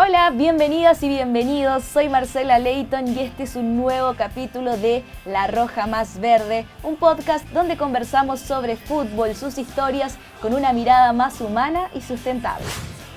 Hola, bienvenidas y bienvenidos, soy Marcela Leighton y este es un nuevo capítulo de La Roja Más Verde, un podcast donde conversamos sobre fútbol, sus historias, con una mirada más humana y sustentable.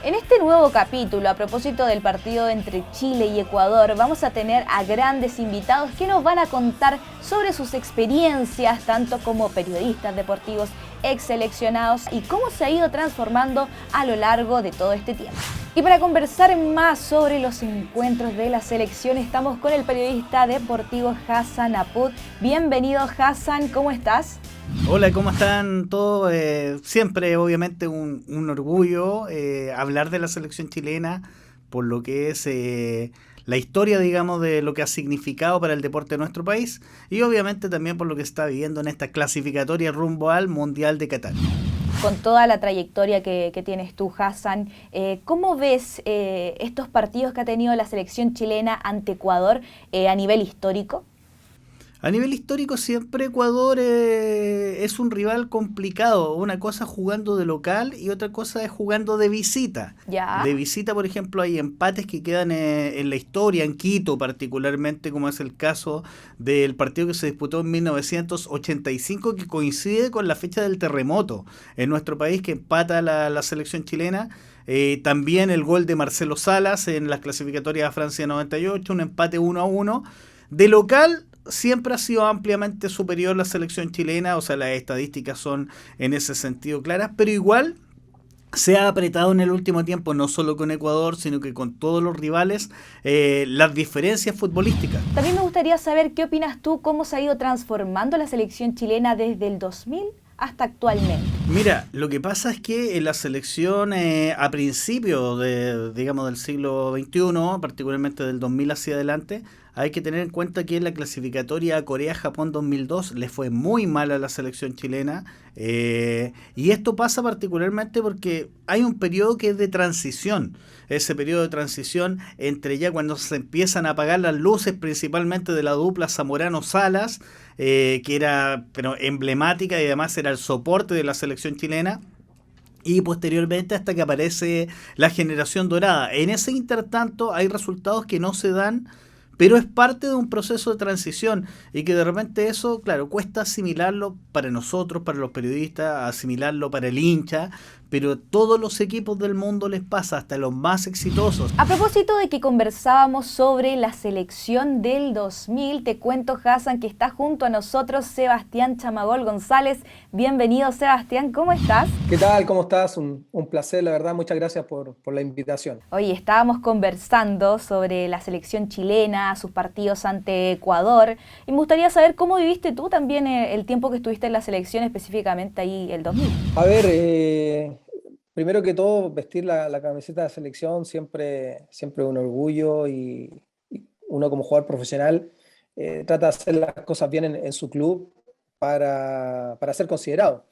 En este nuevo capítulo, a propósito del partido entre Chile y Ecuador, vamos a tener a grandes invitados que nos van a contar sobre sus experiencias, tanto como periodistas deportivos, ex seleccionados y cómo se ha ido transformando a lo largo de todo este tiempo. Y para conversar más sobre los encuentros de la selección, estamos con el periodista deportivo Hassan Apud. Bienvenido, Hassan, ¿cómo estás? Hola, ¿cómo están todos? Siempre, obviamente, un orgullo hablar de la selección chilena por lo que es la historia, digamos, de lo que ha significado para el deporte de nuestro país y obviamente también por lo que está viviendo en esta clasificatoria rumbo al Mundial de Qatar. Con toda la trayectoria que tienes tú, Hassan, ¿cómo ves estos partidos que ha tenido la selección chilena ante Ecuador a nivel histórico? A nivel histórico siempre Ecuador es un rival complicado. Una cosa es jugando de local y otra cosa es jugando de visita. ¿Ya? De visita, por ejemplo, hay empates que quedan en la historia, en Quito particularmente, como es el caso del partido que se disputó en 1985, que coincide con la fecha del terremoto en nuestro país, que empata la selección chilena. También el gol de Marcelo Salas en las clasificatorias a Francia 98, un empate 1-1. De local siempre ha sido ampliamente superior la selección chilena, o sea, las estadísticas son en ese sentido claras, pero igual se ha apretado en el último tiempo, no solo con Ecuador, sino que con todos los rivales, las diferencias futbolísticas. También me gustaría saber qué opinas tú, cómo se ha ido transformando la selección chilena desde el 2000 hasta actualmente. Mira, lo que pasa es que en la selección a principios del siglo XXI, particularmente del 2000 hacia adelante, hay que tener en cuenta que en la clasificatoria Corea-Japón 2002 le fue muy mal a la selección chilena y esto pasa particularmente porque hay un periodo que es de transición. Ese periodo de transición entre ya cuando se empiezan a apagar las luces principalmente de la dupla Zamorano-Salas, que era emblemática y además era el soporte de la selección chilena, y posteriormente hasta que aparece la generación dorada. En ese intertanto hay resultados que no se dan, pero es parte de un proceso de transición y que de repente eso, claro, cuesta asimilarlo para nosotros, para los periodistas, asimilarlo para el hincha, pero todos los equipos del mundo les pasa, hasta los más exitosos. A propósito de que conversábamos sobre la selección del 2000, te cuento, Hassan, que está junto a nosotros Sebastián Chamagol González. Bienvenido, Sebastián, ¿cómo estás? ¿Qué tal? ¿Cómo estás? Un placer, la verdad. Muchas gracias por la invitación. Hoy estábamos conversando sobre la selección chilena, sus partidos ante Ecuador, y me gustaría saber cómo viviste tú también el tiempo que estuviste en la selección, específicamente ahí el 2000. A ver, primero que todo, vestir la camiseta de selección siempre un orgullo y uno como jugador profesional trata de hacer las cosas bien en su club para ser considerado.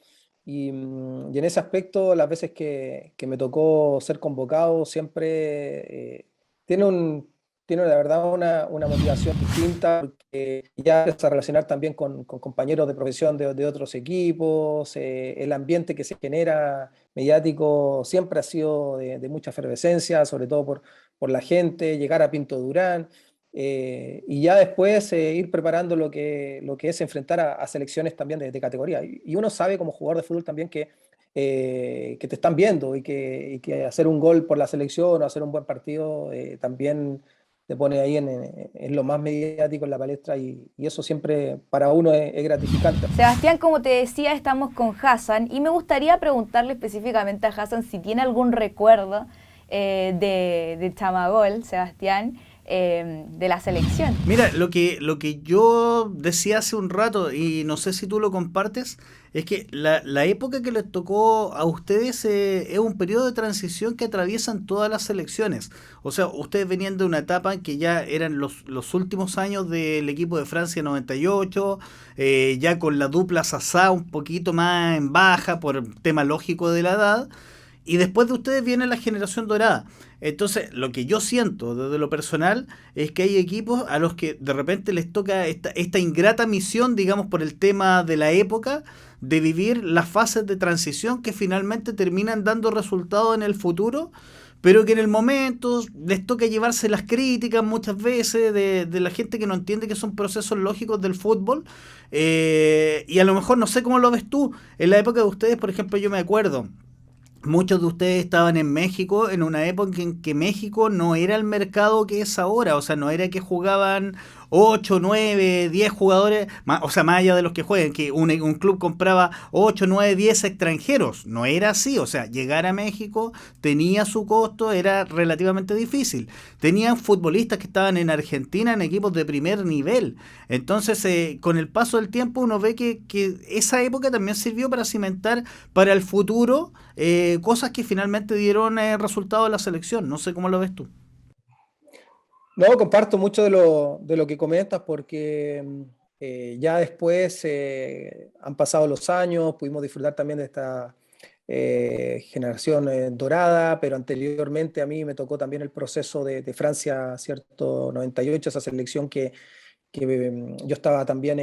Y en ese aspecto, las veces que me tocó ser convocado, siempre tiene la verdad una motivación distinta, porque ya empieza a relacionar también con compañeros de profesión de otros equipos, el ambiente que se genera mediático siempre ha sido de mucha efervescencia, sobre todo por la gente, llegar a Pinto Durán. Y ya después ir preparando lo que es enfrentar a selecciones también de categoría. Y uno sabe como jugador de fútbol también que te están viendo y que hacer un gol por la selección o hacer un buen partido también te pone ahí en lo más mediático en la palestra y eso siempre para uno es gratificante. Sebastián, como te decía, estamos con Hassan y me gustaría preguntarle específicamente a Hassan si tiene algún recuerdo de Chamagol, Sebastián, de la selección. Mira, lo que yo decía hace un rato, y no sé si tú lo compartes, es que la época que les tocó a ustedes es un periodo de transición que atraviesan todas las selecciones. O sea, ustedes venían de una etapa en que ya eran los últimos años del equipo de Francia 98, ya con la dupla Sasá un poquito más en baja por el tema lógico de la edad. Y después de ustedes viene la generación dorada. Entonces, lo que yo siento desde lo personal es que hay equipos a los que de repente les toca esta ingrata misión, digamos, por el tema de la época, de vivir las fases de transición que finalmente terminan dando resultados en el futuro, pero que en el momento les toca llevarse las críticas muchas veces de la gente que no entiende que son procesos lógicos del fútbol, y a lo mejor no sé cómo lo ves tú, en la época de ustedes, por ejemplo, yo me acuerdo, muchos de ustedes estaban en México en una época en que México no era el mercado que es ahora, o sea, no era que jugaban 8 9 10 jugadores, o sea, más allá de los que jueguen, que un club compraba 8 9 10 extranjeros, no era así, o sea, llegar a México tenía su costo, era relativamente difícil. Tenían futbolistas que estaban en Argentina en equipos de primer nivel, entonces con el paso del tiempo uno ve que esa época también sirvió para cimentar para el futuro cosas que finalmente dieron resultado a la selección. No sé cómo lo ves tú. No, comparto mucho de lo que comentas porque ya después han pasado los años, pudimos disfrutar también de esta generación dorada, pero anteriormente a mí me tocó también el proceso de Francia, ¿cierto? 98, esa selección que yo estaba también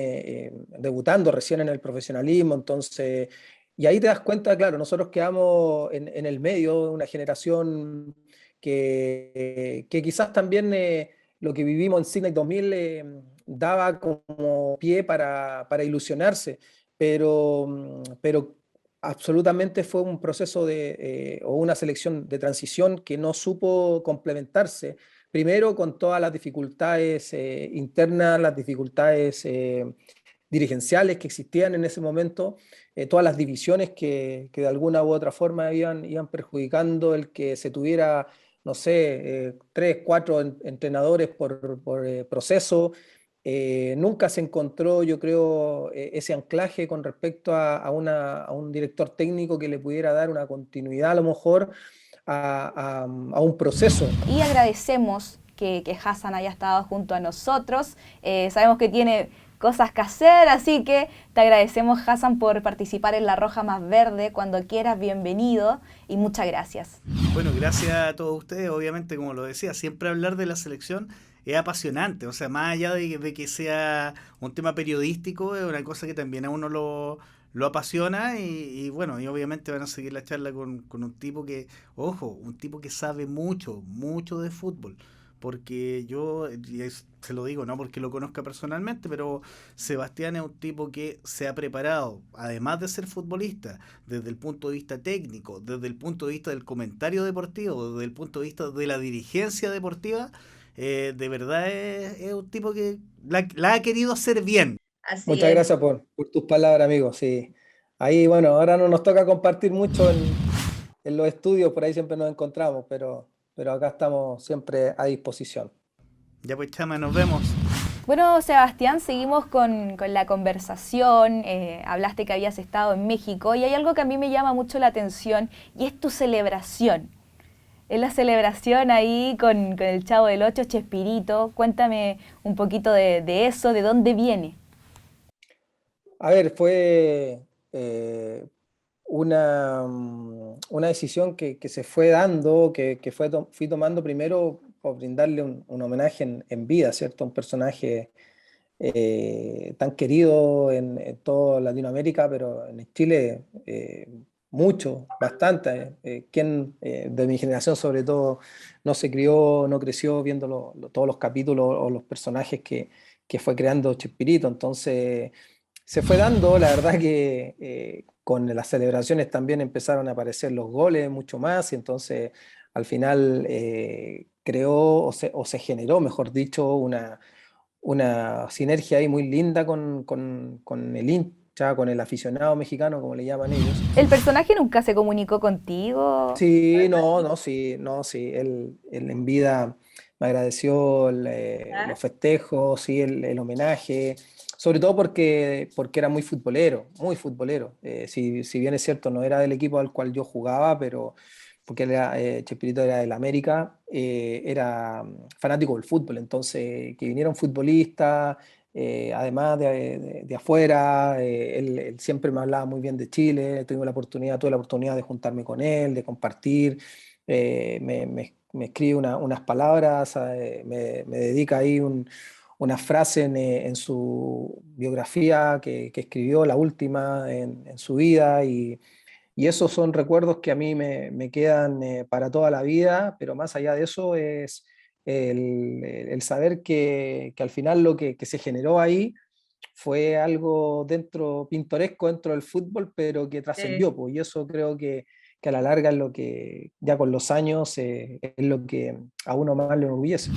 debutando recién en el profesionalismo, entonces, y ahí te das cuenta, claro, nosotros quedamos en el medio de una generación que quizás también lo que vivimos en Sydney 2000 daba como pie para ilusionarse, pero absolutamente fue un proceso o una selección de transición que no supo complementarse. Primero, con todas las dificultades internas, las dificultades dirigenciales que existían en ese momento, todas las divisiones que de alguna u otra forma iban perjudicando el que se tuviera, no sé, tres, cuatro entrenadores por proceso. Nunca se encontró, yo creo, ese anclaje con respecto a un director técnico que le pudiera dar una continuidad a lo mejor a un proceso. Y agradecemos que Hassan haya estado junto a nosotros. Sabemos que tiene cosas que hacer, así que te agradecemos, Hassan, por participar en La Roja Más Verde. Cuando quieras, bienvenido y muchas gracias. Bueno, gracias a todos ustedes. Obviamente, como lo decía, siempre hablar de la selección es apasionante. O sea, más allá de que sea un tema periodístico, es una cosa que también a uno lo apasiona y bueno, y obviamente van a seguir la charla con un tipo que, ojo, un tipo que sabe mucho, mucho de fútbol. Porque yo, se lo digo, no porque lo conozca personalmente, pero Sebastián es un tipo que se ha preparado, además de ser futbolista, desde el punto de vista técnico, desde el punto de vista del comentario deportivo, desde el punto de vista de la dirigencia deportiva, de verdad es un tipo que la ha querido hacer bien. Así Muchas es. gracias por tus palabras, amigo. Sí. Ahí, bueno, ahora no nos toca compartir mucho en los estudios, por ahí siempre nos encontramos, pero acá estamos siempre a disposición. Ya pues, Chama, nos vemos. Bueno, Sebastián, seguimos con la conversación. Hablaste que habías estado en México y hay algo que a mí me llama mucho la atención y es tu celebración. Es la celebración ahí con el Chavo del Ocho, Chespirito. Cuéntame un poquito de eso, de dónde viene. A ver, fue una decisión que se fue dando, fui tomando primero por brindarle un homenaje en vida, ¿cierto? Un personaje tan querido en toda Latinoamérica, pero en Chile mucho, bastante. ¿Quién de mi generación sobre todo no se crió, no creció viendo todos los capítulos o los personajes que fue creando Chespirito? Entonces se fue dando, la verdad que con las celebraciones también empezaron a aparecer los goles mucho más y entonces al final creó o se generó, mejor dicho, una sinergia ahí muy linda con el hincha, con el aficionado mexicano, como le llaman ellos. ¿El personaje nunca se comunicó contigo? Sí, no, sí, él en vida me agradeció los festejos, sí, el homenaje, sobre todo porque era muy futbolero. Si bien es cierto, no era del equipo al cual yo jugaba, pero porque Chespirito era del América, era fanático del fútbol, entonces que viniera un futbolista, además de afuera, él siempre me hablaba muy bien de Chile, tuve la oportunidad de juntarme con él, de compartir, me escribe unas palabras, me dedica ahí una frase en su biografía que escribió, la última en su vida, Y esos son recuerdos que a mí me quedan para toda la vida, pero más allá de eso es el saber que al final lo que se generó ahí fue algo dentro, pintoresco dentro del fútbol, pero que trascendió, pues, y eso creo que a la larga es lo que, ya con los años, es lo que a uno más le enorgullece.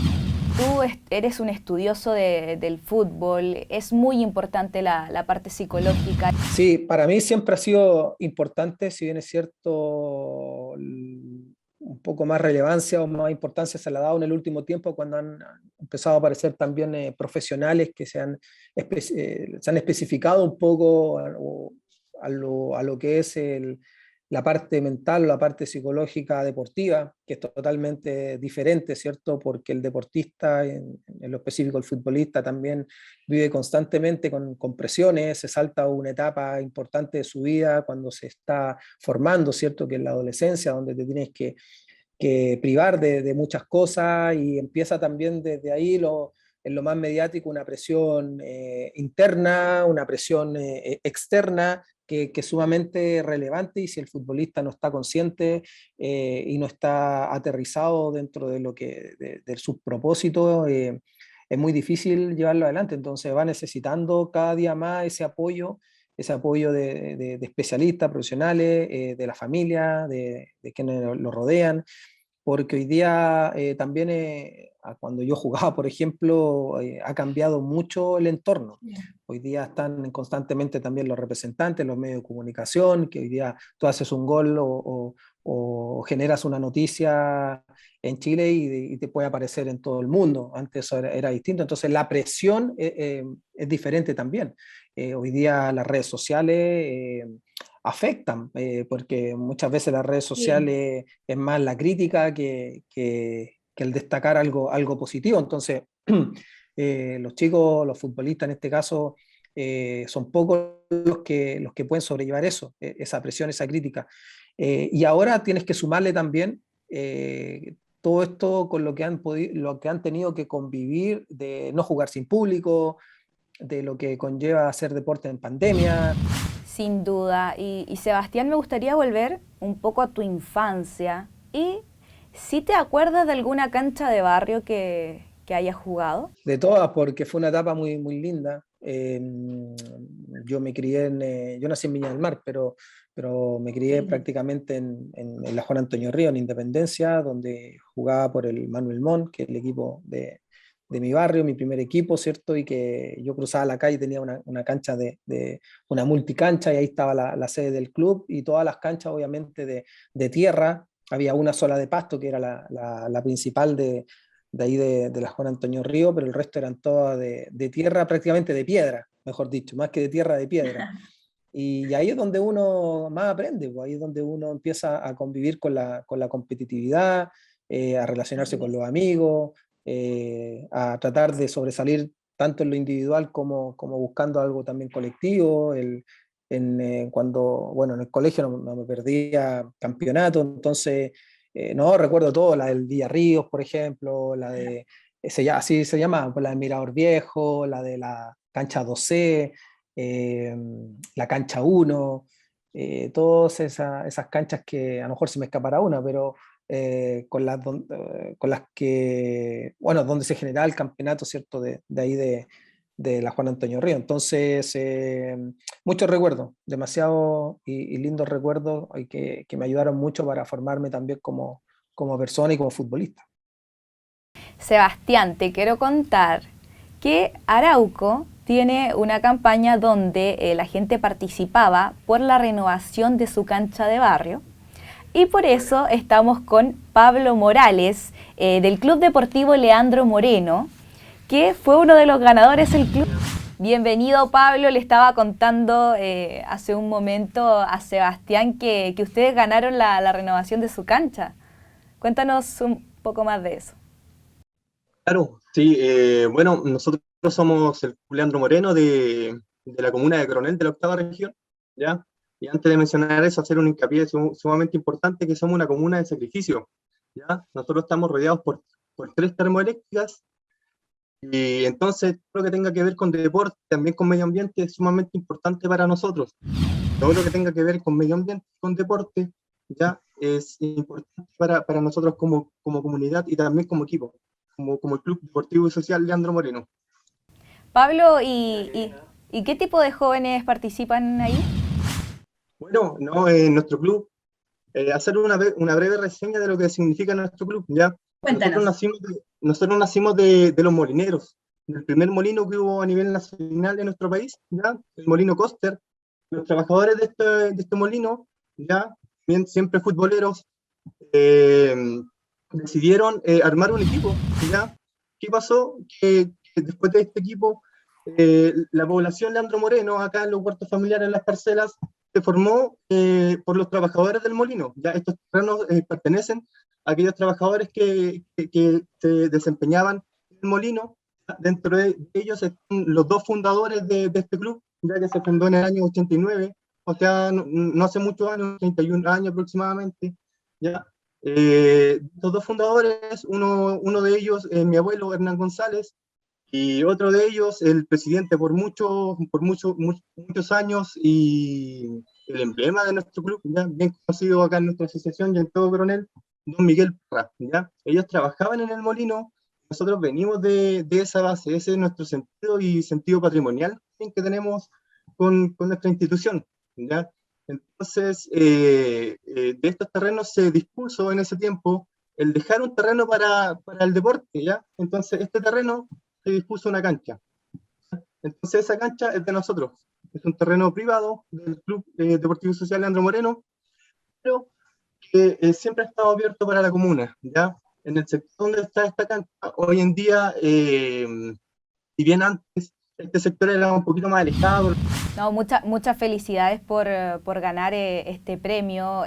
Tú eres un estudioso del fútbol, es muy importante la parte psicológica. Sí, para mí siempre ha sido importante, si bien es cierto, un poco más relevancia o más importancia se le ha dado en el último tiempo cuando han empezado a aparecer también profesionales que se han especificado un poco a lo que es la parte mental o la parte psicológica deportiva, que es totalmente diferente, ¿cierto? Porque el deportista, en lo específico el futbolista, también vive constantemente con presiones, se salta una etapa importante de su vida cuando se está formando, ¿cierto? Que es la adolescencia, donde te tienes que privar de muchas cosas y empieza también desde ahí en lo más mediático una presión interna, una presión externa que es sumamente relevante, y si el futbolista no está consciente y no está aterrizado dentro de de sus propósitos, es muy difícil llevarlo adelante. Entonces va necesitando cada día más ese apoyo de especialistas, profesionales, de la familia, de quienes lo rodean, porque hoy día también, cuando yo jugaba, por ejemplo, ha cambiado mucho el entorno. Hoy día están constantemente también los representantes, los medios de comunicación, que hoy día tú haces un gol o generas una noticia en Chile y te puede aparecer en todo el mundo. Antes eso era distinto, entonces la presión es diferente también. Hoy día las redes sociales afectan, porque muchas veces las redes sociales es más la crítica que el destacar algo positivo. Entonces, los chicos, los futbolistas en este caso, son pocos los que pueden sobrellevar eso, esa presión, esa crítica. Y ahora tienes que sumarle también todo esto con lo que han tenido que convivir, de no jugar sin público, de lo que conlleva hacer deporte en pandemia. Sin duda. Y Sebastián, me gustaría volver un poco a tu infancia. ¿Y si te acuerdas de alguna cancha de barrio que hayas jugado? De todas, porque fue una etapa muy linda. Yo me crié yo nací en Viña del Mar, pero me crié prácticamente en la Juan Antonio Río, en Independencia, donde jugaba por el Manuel Montt, que es el equipo de mi barrio, mi primer equipo, ¿cierto? Y que yo cruzaba la calle y tenía una cancha una multicancha, y ahí estaba la sede del club, y todas las canchas obviamente de tierra. Había una sola de pasto, que era la principal de ahí de la Juan Antonio Río, pero el resto eran todas de tierra, prácticamente de piedra, mejor dicho, más que de tierra, de piedra. Y ahí es donde uno más aprende, pues ahí es donde uno empieza a convivir con la competitividad, a relacionarse con los amigos, a tratar de sobresalir tanto en lo individual como buscando algo también colectivo. Cuando, bueno, en el colegio no me perdía campeonato, entonces, no, recuerdo todo, la del Villarríos, por ejemplo, así se llama, pues la de Mirador Viejo, la de la cancha 2C, eh, la cancha 1, todas esas canchas que a lo mejor se me escapará una, pero con las que, bueno, donde se generaba el campeonato, ¿cierto? De ahí de la Juan Antonio Río. Entonces, muchos recuerdos, demasiado y lindos recuerdos, y que me ayudaron mucho para formarme también como persona y como futbolista. Sebastián, te quiero contar que Arauco tiene una campaña donde la gente participaba por la renovación de su cancha de barrio. Y por eso estamos con Pablo Morales, del Club Deportivo Leandro Moreno, que fue uno de los ganadores del club. Bienvenido, Pablo. Le estaba contando hace un momento a Sebastián que ustedes ganaron la renovación de su cancha. Cuéntanos un poco más de eso. Claro, sí, bueno, nosotros somos el Leandro Moreno de la comuna de Coronel, de la octava región, ¿ya? Y antes de mencionar eso, hacer un hincapié sumamente importante, que somos una comuna de sacrificio, ¿ya? Nosotros estamos rodeados por 3 termoeléctricas, y entonces todo lo que tenga que ver con deporte, también con medio ambiente, es sumamente importante para nosotros. todo lo que tenga que ver con medio ambiente, con deporte, ya es importante para nosotros como comunidad y también como equipo, como el Club Deportivo y Social Leandro Moreno. Pablo, ¿y qué tipo de jóvenes participan ahí? Bueno, no, nuestro club, hacer una breve reseña de lo que significa nuestro club, ¿ya? Cuéntanos. Nosotros nacimos de los molineros, del primer molino que hubo a nivel nacional en nuestro país, ¿ya? El molino Coster. Los trabajadores de este molino, ¿ya? Bien, siempre futboleros, decidieron armar un equipo, ¿ya? ¿Qué pasó? Que después de este equipo, la población Leandro Moreno, acá en los huertos familiares, en las parcelas, se formó por los trabajadores del molino. Ya estos terrenos pertenecen a aquellos trabajadores que se desempeñaban en el molino. Dentro de ellos están los dos fundadores de este club, ya que se fundó en el año 89, o sea, no hace muchos años, 31 años aproximadamente. ¿Ya? Los dos fundadores, uno de ellos, mi abuelo Hernán González, y otro de ellos, el presidente por muchos años y el emblema de nuestro club, ¿ya? Bien conocido acá en nuestra asociación y en todo Coronel, don Miguel Parra, ¿ya? Ellos trabajaban en el molino, nosotros venimos de esa base, ese es nuestro sentido y sentido patrimonial que tenemos con nuestra institución, ¿ya? Entonces, de estos terrenos se dispuso en ese tiempo el dejar un terreno para el deporte, ¿ya? Entonces, este terreno se dispuso una cancha. Entonces esa cancha es de nosotros, es un terreno privado del Club Deportivo Social Leandro Moreno, pero que siempre ha estado abierto para la comuna, ¿ya? En el sector donde está esta cancha, hoy en día, si bien antes este sector era un poquito más alejado. No, muchas felicidades por ganar este premio.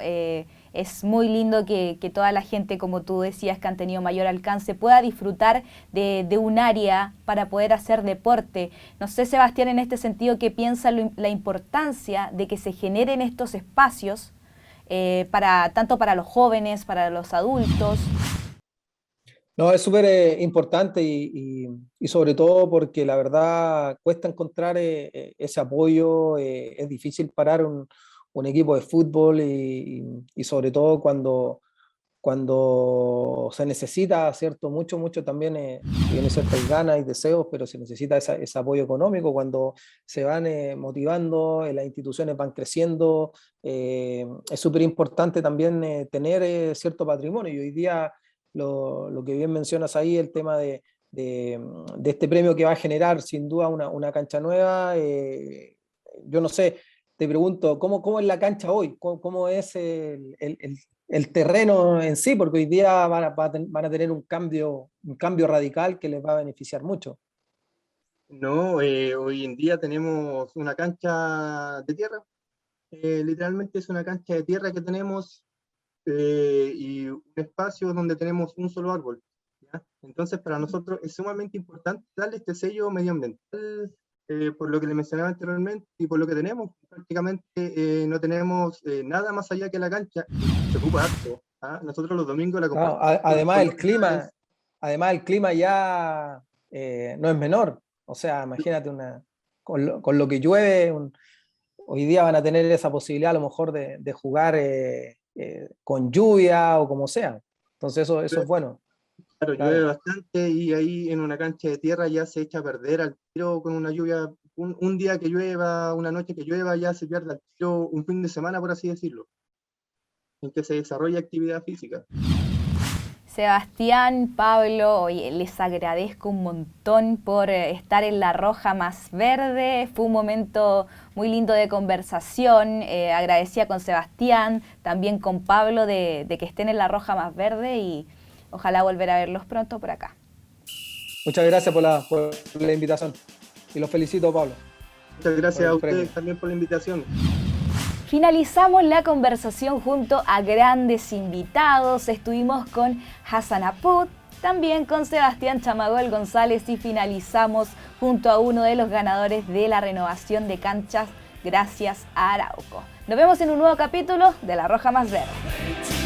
Es muy lindo que toda la gente, como tú decías, que han tenido mayor alcance, pueda disfrutar de un área para poder hacer deporte. No sé, Sebastián, en este sentido, ¿qué piensa la importancia de que se generen estos espacios tanto para los jóvenes, para los adultos? No, es súper importante y sobre todo porque la verdad cuesta encontrar ese apoyo, es difícil parar un equipo de fútbol y sobre todo cuando se necesita, ¿cierto? Mucho también, tiene ciertas ganas y deseos, pero se necesita ese apoyo económico cuando se van motivando, las instituciones van creciendo, es súper importante también tener cierto patrimonio y hoy día lo que bien mencionas ahí, el tema de este premio que va a generar sin duda una cancha nueva, yo no sé, te pregunto, ¿cómo es la cancha hoy? ¿Cómo es el terreno en sí? Porque hoy día van a tener un cambio radical que les va a beneficiar mucho. No, hoy en día tenemos una cancha de tierra, literalmente es una cancha de tierra que tenemos y un espacio donde tenemos un solo árbol, ¿ya? Entonces para nosotros es sumamente importante darle este sello medioambiental, por lo que le mencionaba anteriormente y por lo que tenemos, prácticamente no tenemos nada más allá que la cancha, se ocupa harto, ¿ah? Nosotros los domingos la Claro, compartimos además el clima ya no es menor, o sea, imagínate con lo que llueve, hoy día van a tener esa posibilidad a lo mejor de jugar con lluvia o como sea, entonces eso es bueno. Claro, Claro. llueve bastante y ahí en una cancha de tierra ya se echa a perder al tiro con una lluvia, un día que llueva, una noche que llueva, ya se pierde al tiro un fin de semana, por así decirlo, en que se desarrolla actividad física. Sebastián, Pablo, oye, les agradezco un montón por estar en La Roja Más Verde. Fue un momento muy lindo de conversación. Agradecía con Sebastián, también con Pablo de que estén en La Roja Más Verde y ojalá volver a verlos pronto por acá. Muchas gracias por la invitación y los felicito, Pablo. Muchas gracias a ustedes también por la invitación. Finalizamos la conversación junto a grandes invitados. Estuvimos con Hassan Aput, también con Sebastián Chamagol González y finalizamos junto a uno de los ganadores de la renovación de canchas gracias a Arauco. Nos vemos en un nuevo capítulo de La Roja Más Verde.